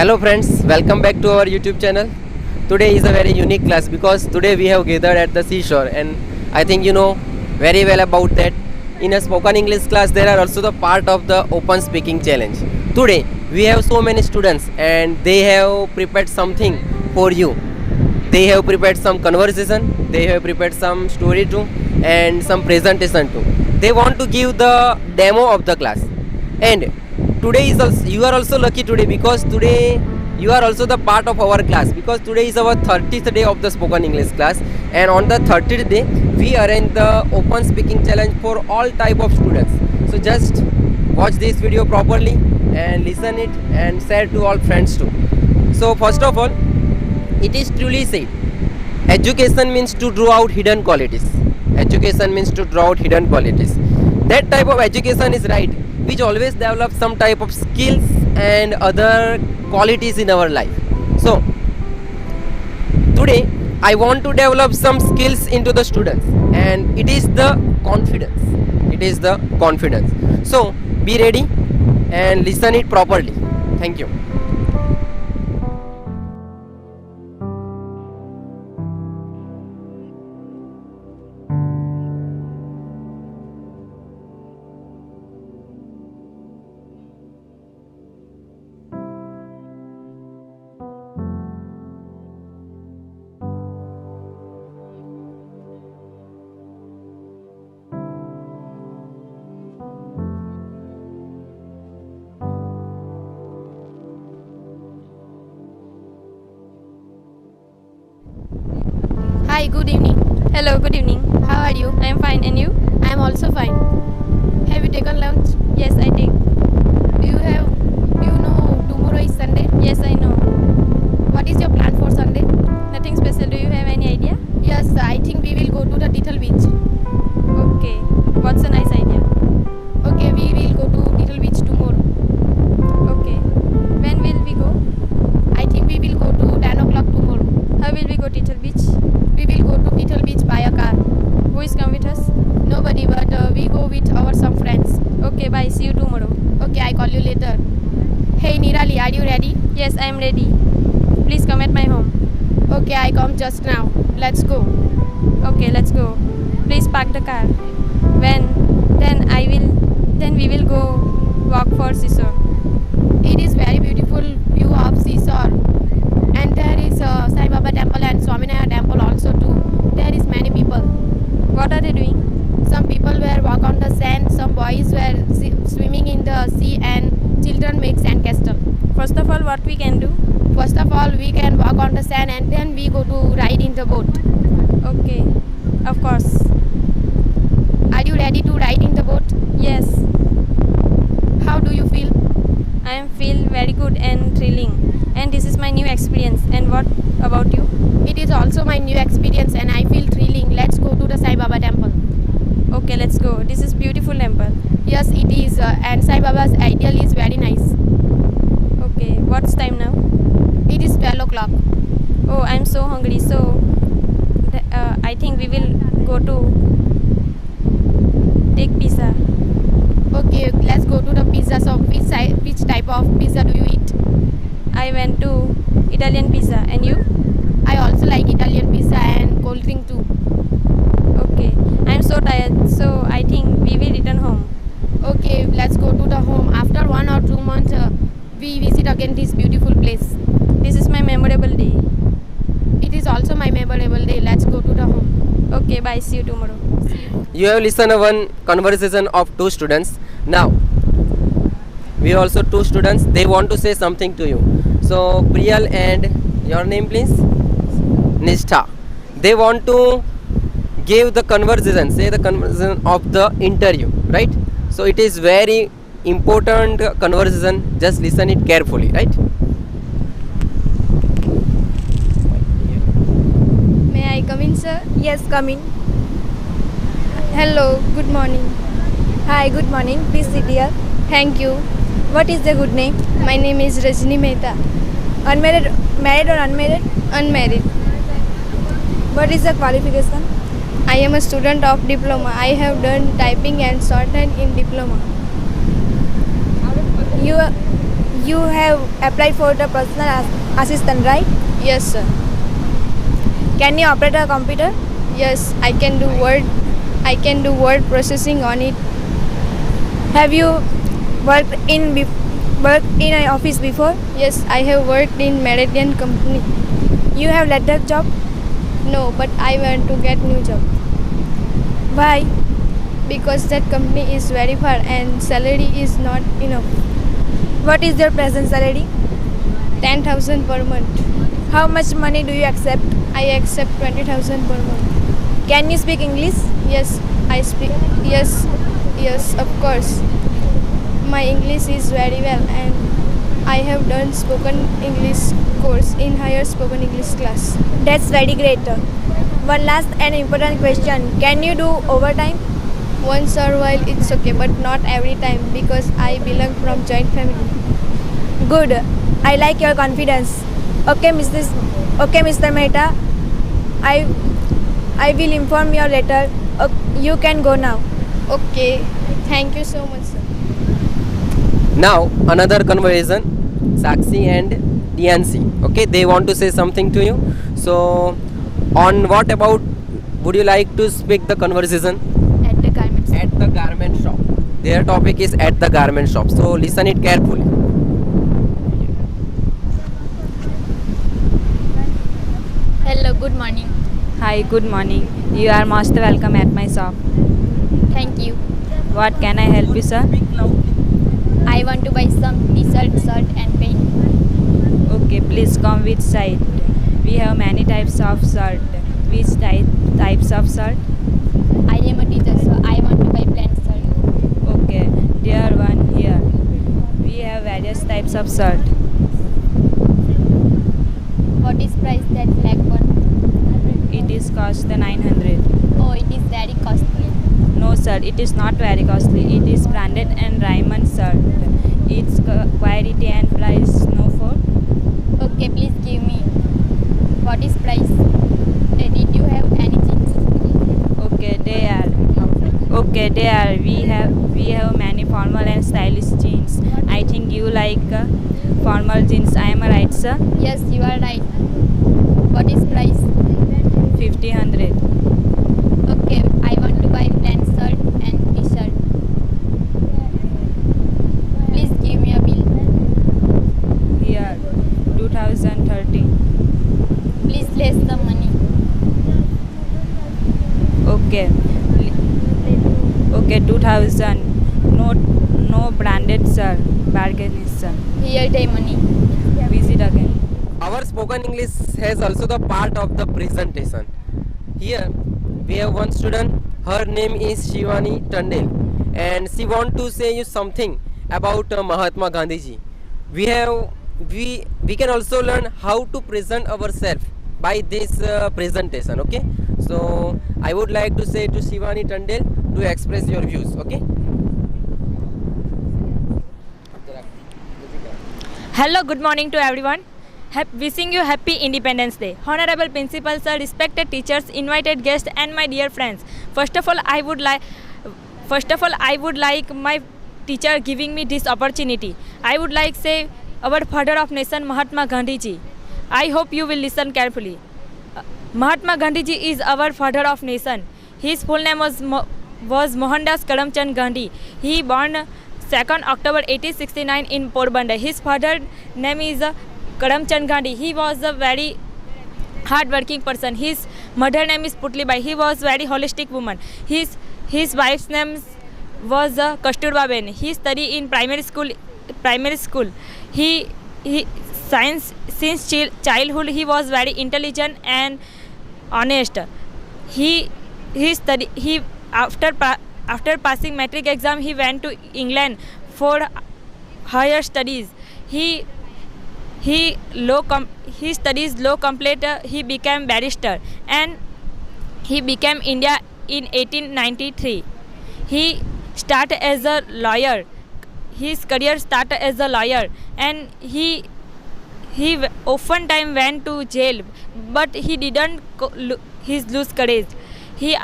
Hello friends, welcome back to our YouTube channel. Today is a very unique class because today we have gathered at the seashore, and I think you know very well about that. In a spoken English class there are also the part of the open speaking challenge. Today we have so many students and they have prepared something for you. They have prepared some conversation, they have prepared some story too, and some presentation too. They want to give the demo of the class. And today is also, you are also lucky today because today you are also the part of our class, because today is our 30th day of the spoken English class, and on the 30th day we arrange the open speaking challenge for all type of students. So just watch this video properly and listen it and share to all friends too. So first of all, it is truly said, education means to draw out hidden qualities. Education means to draw out hidden qualities. That type of education is right, which always develops some type of skills and other qualities in our life. So today I want to develop some skills into the students, and it is the confidence. It is the confidence. So be ready and listen it properly. Thank you. Hi, good evening. Hello, good evening. How are you? I am fine, and you? I am also fine. Have you taken lunch? Yes, I take. Do you know tomorrow is Sunday? Yes, I know. What is your plan for Sunday? Nothing special. Do you have any idea? Yes, I think we will go to the Tittle Beach. Okay. What's a nice idea? Okay, we will go to Tittle Beach tomorrow. Okay. When will we go? I think we will go to 10 o'clock tomorrow. How will we go to Tittle Beach? We will go to Tittle Beach by a car. Who is come with us? Nobody, but we go with our some friends. Okay, bye. See you tomorrow. Okay, I call you later. Hey Nirali, are you ready? Yes, I am ready. Please come at my home. Okay, I come just now. Let's go. Okay, let's go. Please park the car. When? Then we will go walk for seashore. It is very beautiful view of seashore, and there is Sai Baba temple and Swaminaya temple also too. There is many people. What are they doing? Some people were walk on the sand, some boys were swimming in the sea, and children make sand castle. First of all, what we can do? First of all, we can walk on the sand and then we go to ride in the boat. Okay. Of course. Are you ready to ride in the boat? Yes. How do you feel? I am feel very good and thrilling, and this is my new experience. And what about you? It is also my new experience and I feel thrilling. Let's go to the Sai Baba temple. Okay, let's go. This is beautiful temple. Yes, it is, and Sai Baba's ideal is very nice. Okay, what's time now? It is 12 o'clock. Oh, I'm so hungry. So I think we will go to take pizza. Okay, let's go to the pizza shop. Which type of pizza do you eat? I went to Italian pizza, and you? I also like Italian pizza and cold drink too. Okay, I'm so tired. So I think we will return home. Okay, let's go to the home. After 1 or 2 months, we visit again this beautiful place. This is my memorable day. It is also my memorable day. Let's go to the home. Okay, bye. See you tomorrow. You have listened to one conversation of two students. Now we also two students, they want to say something to you. So Priyal and your name please? Nishtha. They want to give the conversation, say the conversation of the interview, right? So it is very important conversation. Just listen it carefully, right? May I come in, sir? Yes, come in. Hello, good morning. Hi, good morning. Please sit here. Thank you. What is the good name? My name is Rajni Mehta. Unmarried, married or unmarried? Unmarried. What is the qualification? I am a student of diploma. I have done typing and shorthand in diploma. You You have applied for the personal assistant, right? Yes, sir. Can you operate a computer? Yes, I can do word processing on it. Have you worked in an office before? Yes, I have worked in Meridian company. You have left that job? No, but I want to get new job Why? because that company is very far and salary is not enough. What is your present salary? 10,000 per month. How much money do you accept? I accept 20,000 per month. Can you speak English? Yes, I speak. Yes, of course. My English is very well and I have done spoken English course in higher spoken English class. That's very great. One last and important question. Can you do overtime? Once or while it's okay, but not every time because I belong from joint family. Good. I like your confidence. Okay, Mr. Mehta. I will inform you later. You can go now. Okay, thank you so much, sir. Now another conversation, Sakshi and Diancy. Okay, they want to say something to you. So on what about would you like to speak the conversation? At the garment At the garment shop. Their topic is at the garment shop. So listen it carefully. Hello, good morning. Hi, good morning. You are most welcome at my shop. Thank you. What can I help you, sir? I want to buy some t-shirt, shirt and pen. Okay, please come which side. We have many types of shirt. Which types of shirt? I am a teacher, so I want to buy plain shirt. Okay, there one here. We have various types of shirt. What is price that black one? It is cost 900. Oh, it is very costly. No, sir, it is not very costly. It is branded and Raymond shirt. Its quality and price no for. Okay, please give me. What is price? Did you have any jeans? Okay, they are. We have many formal and stylish jeans. I think you like formal jeans. I am right, sir? Yes, you are right. What is price? 1500. Okay, I want to buy plain shirt and t-shirt. Please give me a bill. Here, 2030. Please less the money. Okay. Okay, 2000. No branded, sir. Bargain is, sir. Here the money. Visit again. Our spoken English has also the part of the presentation. Here we have one student. Her name is Shivani Tandel, and she want to say you something about Mahatma Gandhi ji. We can also learn how to present ourselves by this presentation. Okay, so I would like to say to Shivani Tandel to express your views. Okay. Hello, good morning to everyone. Wishing you happy Independence Day. Honorable Principal Sir, respected teachers, invited guests and my dear friends. First of all, I would like my teacher giving me this opportunity. I would like say our father of nation Mahatma Gandhi ji. I hope you will listen carefully. Mahatma Gandhi ji is our father of nation. His full name was Mohandas Karamchand Gandhi. He born 2nd October 1869 in Porbandar. His father name is Karamchand Gandhi. He was a very hard-working person. His mother name is Putlibai. He was very holistic woman. His wife's name was Kasturba Ben. He studied in primary school. He since childhood he was very intelligent and honest. After passing matric exam, he went to England for higher studies. He studies law complete. He became barrister and he became India in 1893. He started as a lawyer. His career started as a lawyer and he often time went to jail, but he didn't lose courage. He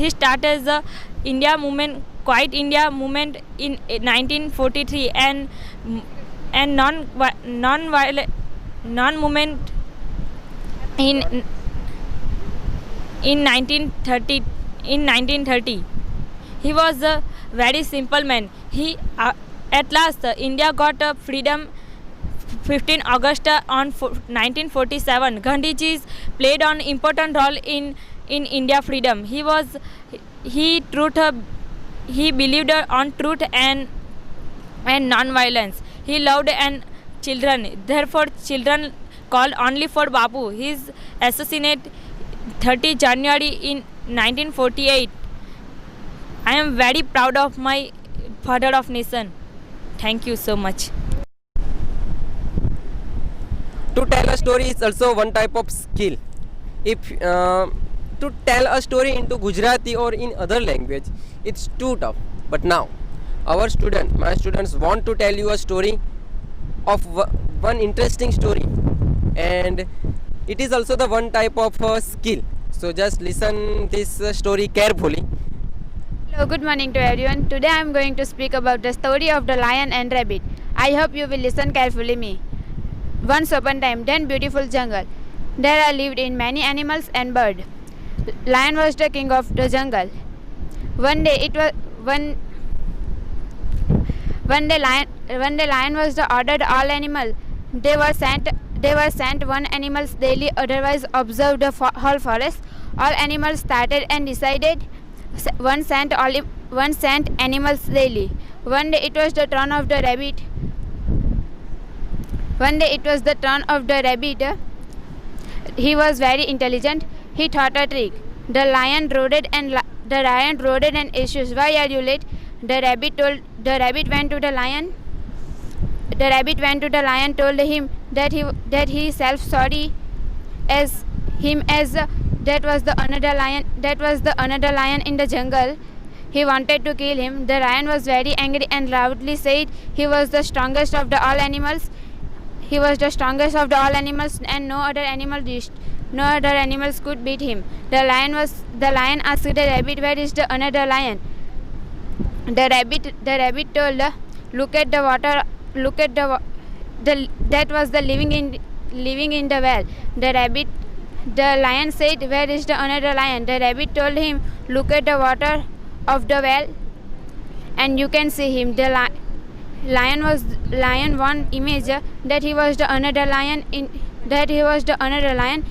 started as a India movement, Quiet India movement in 1943, and and non-movement in 1930. He was a very simple man. At last India got freedom 15 August on 1947. Gandhiji played an important role in India freedom. He believed on truth and non-violence. He loved and children. Therefore, children called only for Bapu. His assassinate 30 January in 1948. I am very proud of my father of nation. Thank you so much. To tell a story is also one type of skill. If to tell a story into Gujarati or in other language, it's too tough. But now, my students want to tell you a story of one interesting story, and it is also the one type of skill. So just listen this story carefully. Hello, good morning to everyone. Today I am going to speak about the story of the lion and rabbit. I hope you will listen carefully me. Once upon a time, then beautiful jungle. There lived in many animals and birds. Lion was the king of the jungle. One day lion was the ordered all animals. They were sent one animals daily, otherwise observed the whole forest. All animals started and decided one sent animals daily. One day it was the turn of the rabbit. He was very intelligent. He thought a trick. The lion roared and issues, "Why are you late?" The rabbit went to the lion. The rabbit went to the lion, told him that he self sorry as that was the another lion in the jungle. He wanted to kill him. The lion was very angry and loudly said he was the strongest of all animals. And no other animals could beat him. The lion asked the rabbit, "Where is the another lion?" The rabbit told, "Look at the water. That was the living in the well." The lion said, "Where is the another lion?" The rabbit told him, "Look at the water of the well, and you can see him." The lion one image that he was the another lion.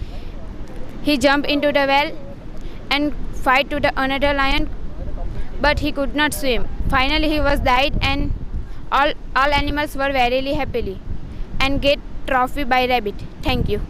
He jumped into the well and fight to the another lion, but he could not swim. Finally he was died, and all animals were very happily and get trophy by rabbit. Thank you.